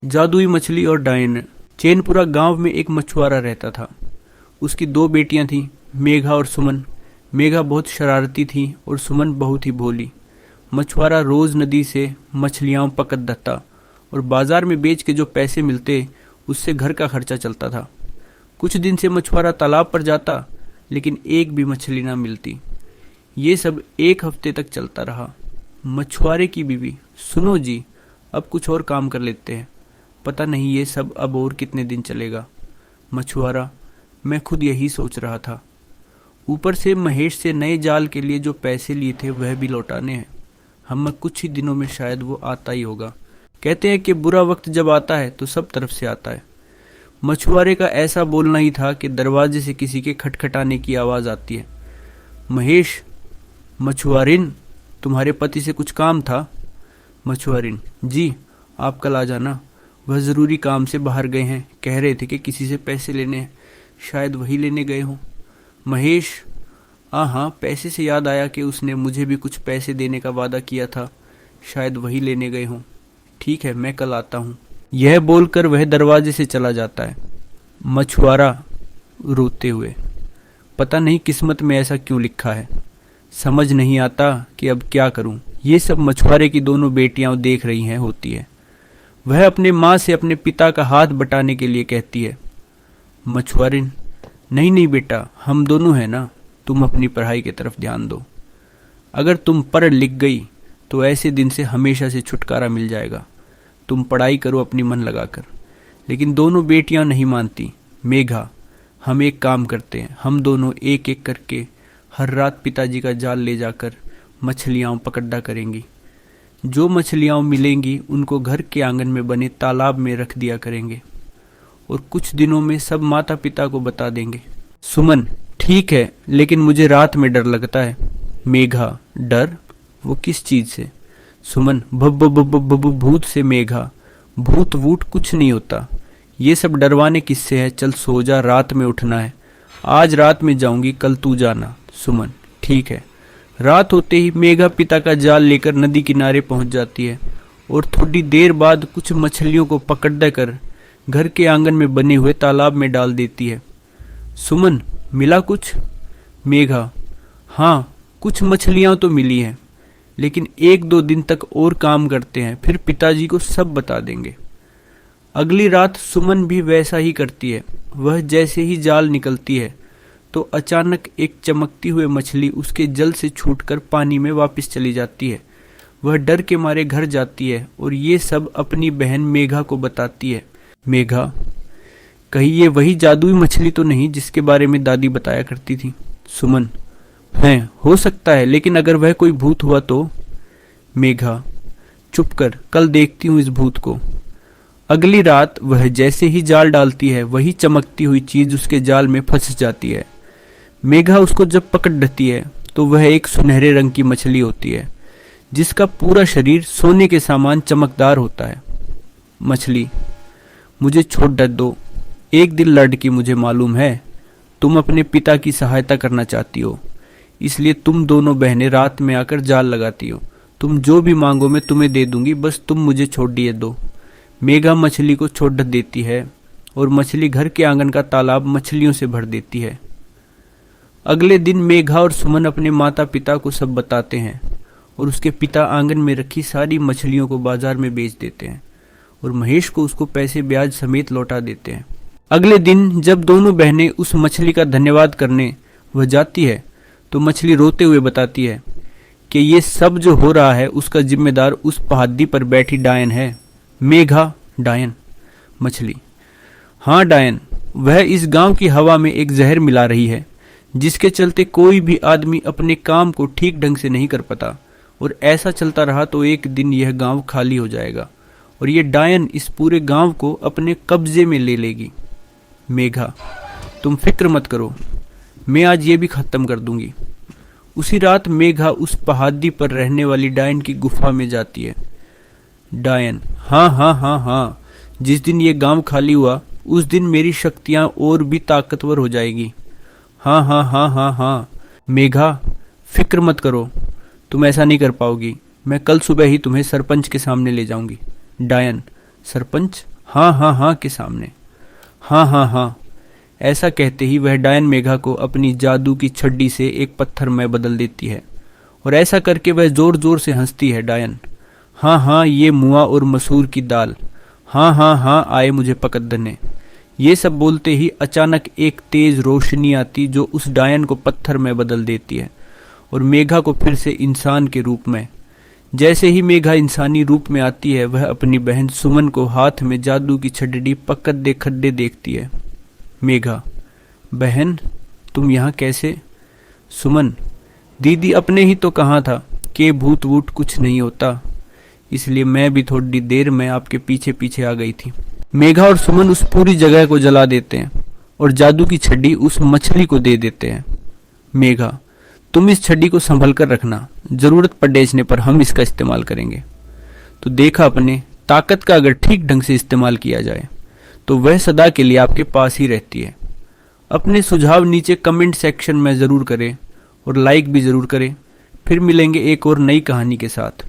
जादुई मछली और डायन। चैनपुरा गांव में एक मछुआरा रहता था। उसकी दो बेटियां थीं, मेघा और सुमन। मेघा बहुत शरारती थी और सुमन बहुत ही भोली। मछुआरा रोज नदी से मछलियां पकड़ लाता और बाजार में बेच के जो पैसे मिलते उससे घर का खर्चा चलता था। कुछ दिन से मछुआरा तालाब पर जाता, लेकिन एक भी मछली ना मिलती। ये सब एक हफ्ते तक चलता रहा। मछुआरे की बीवी, सुनो जी, अब कुछ और काम कर लेते हैं। पता नहीं ये सब अब और कितने दिन चलेगा। मछुआरा, मैं खुद यही सोच रहा था। ऊपर से महेश से नए जाल के लिए जो पैसे लिए थे वह भी लौटाने हैं। हम कुछ ही दिनों में शायद वो आता ही होगा। कहते हैं कि बुरा वक्त जब आता है तो सब तरफ से आता है। मछुआरे का ऐसा बोलना ही था कि दरवाजे से किसी के खटखटाने की आवाज़ आती है। महेश, मछुआरिन, तुम्हारे पति से कुछ काम था? मछुआरिन, जी, आप कल आ जाना। वह ज़रूरी काम से बाहर गए हैं। कह रहे थे कि किसी से पैसे लेने हैं, शायद वही लेने गए हों। महेश, हाँ, पैसे से याद आया कि उसने मुझे भी कुछ पैसे देने का वादा किया था, शायद वही लेने गए हों। ठीक है, मैं कल आता हूँ। यह बोलकर वह दरवाजे से चला जाता है। मछुआरा रोते हुए, पता नहीं किस्मत में ऐसा क्यों लिखा है, समझ नहीं आता कि अब क्या करूं। ये सब मछुआरे की दोनों बेटियां देख रही हैं होती है। वह अपने माँ से अपने पिता का हाथ बटाने के लिए कहती है। मछुआरिन, नहीं नहीं बेटा, हम दोनों हैं ना, तुम अपनी पढ़ाई की तरफ ध्यान दो। अगर तुम पढ़ लिख गई तो ऐसे दिन से हमेशा से छुटकारा मिल जाएगा। तुम पढ़ाई करो अपनी मन लगाकर। लेकिन दोनों बेटियां नहीं मानती। मेघा, हम एक काम करते हैं, हम दोनों एक एक करके हर रात पिताजी का जाल ले जाकर मछलियाँ पकड़ा करेंगी। जो मछलियाँ मिलेंगी उनको घर के आंगन में बने तालाब में रख दिया करेंगे और कुछ दिनों में सब माता पिता को बता देंगे। सुमन, ठीक है, लेकिन मुझे रात में डर लगता है। मेघा, डर? वो किस चीज़ से? सुमन, भूत से। मेघा, भूत वूत कुछ नहीं होता, ये सब डरवाने किससे है। चल सो जा, रात में उठना है। आज रात में जाऊंगी, कल तू जाना। सुमन, ठीक है। रात होते ही मेघा पिता का जाल लेकर नदी किनारे पहुंच जाती है और थोड़ी देर बाद कुछ मछलियों को पकड़ कर घर के आंगन में बने हुए तालाब में डाल देती है। सुमन, मिला कुछ? मेघा, हाँ, कुछ मछलियां तो मिली हैं, लेकिन एक दो दिन तक और काम करते हैं, फिर पिताजी को सब बता देंगे। अगली रात सुमन भी वैसा ही करती है। वह जैसे ही जाल निकलती है तो अचानक एक चमकती हुई मछली उसके जल से छूटकर पानी में वापस चली जाती है। वह डर के मारे घर जाती है और ये सब अपनी बहन मेघा को बताती है। मेघा, कहीं ये वही जादुई मछली तो नहीं जिसके बारे में दादी बताया करती थी? सुमन, हैं, हो सकता है, लेकिन अगर वह कोई भूत हुआ तो? मेघा, चुप कर, कल देखती हूँ इस भूत को। अगली रात वह जैसे ही जाल डालती है वही चमकती हुई चीज उसके जाल में फंस जाती है। मेघा उसको जब पकड़ लेती है तो वह एक सुनहरे रंग की मछली होती है जिसका पूरा शरीर सोने के समान चमकदार होता है। मछली, मुझे छोड़ दो। एक दिल लड़की, मुझे मालूम है तुम अपने पिता की सहायता करना चाहती हो, इसलिए तुम दोनों बहनें रात में आकर जाल लगाती हो। तुम जो भी मांगो मैं तुम्हें दे दूंगी, बस तुम मुझे छोड़ दिए दो। मेघा मछली को छोड़ देती है और मछली घर के आंगन का तालाब मछलियों से भर देती है। अगले दिन मेघा और सुमन अपने माता पिता को सब बताते हैं और उसके पिता आंगन में रखी सारी मछलियों को बाजार में बेच देते हैं और महेश को उसको पैसे ब्याज समेत लौटा देते हैं। अगले दिन जब दोनों बहनें उस मछली का धन्यवाद करने वह जाती है तो मछली रोते हुए बताती है कि ये सब जो हो रहा है उसका जिम्मेदार उस पहाड़ी पर बैठी डायन है। मेघा, डायन? मछली, हाँ डायन, वह इस गांव की हवा में एक जहर मिला रही है जिसके चलते कोई भी आदमी अपने काम को ठीक ढंग से नहीं कर पाता और ऐसा चलता रहा तो एक दिन यह गांव खाली हो जाएगा और ये डायन इस पूरे गांव को अपने कब्जे में ले लेगी। मेघा, तुम फिक्र मत करो, मैं आज ये भी खत्म कर दूंगी। उसी रात मेघा उस पहाड़ी पर रहने वाली डायन की गुफा में जाती है। डायन, हाँ हाँ हाँ हाँ, जिस दिन ये गांव खाली हुआ उस दिन मेरी शक्तियां और भी ताकतवर हो जाएगी। हाँ हाँ हाँ हाँ हाँ। मेघा, फिक्र मत करो, तुम ऐसा नहीं कर पाओगी। मैं कल सुबह ही तुम्हें सरपंच के सामने ले जाऊंगी। डायन, सरपंच? हाँ हाँ हाँ के सामने। हाँ हाँ हाँ। ऐसा कहते ही वह डायन मेघा को अपनी जादू की छड़ी से एक पत्थर में बदल देती है और ऐसा करके वह जोर जोर से हंसती है। डायन, हाँ हाँ ये मुआ और मसूर की दाल, हाँ हाँ हाँ आए मुझे पकड़ने। ये सब बोलते ही अचानक एक तेज रोशनी आती जो उस डायन को पत्थर में बदल देती है और मेघा को फिर से इंसान के रूप में। जैसे ही मेघा इंसानी रूप में आती है वह अपनी बहन सुमन को हाथ में जादू की छड़ी पकड़े खड्डे देखती है। मेघा, बहन तुम यहाँ कैसे? सुमन, दीदी अपने ही तो कहा था कि भूत वूत कुछ नहीं होता, इसलिए मैं भी थोड़ी देर में आपके पीछे पीछे आ गई थी। मेघा और सुमन उस पूरी जगह को जला देते हैं और जादू की छड़ी उस मछली को दे देते हैं। मेघा, तुम इस छड़ी को संभल कर रखना, जरूरत पड़ने पर हम इसका इस्तेमाल करेंगे। तो देखा अपने, ताकत का अगर ठीक ढंग से इस्तेमाल किया जाए तो वह सदा के लिए आपके पास ही रहती है। अपने सुझाव नीचे कमेंट सेक्शन में ज़रूर करें और लाइक भी ज़रूर करें। फिर मिलेंगे एक और नई कहानी के साथ।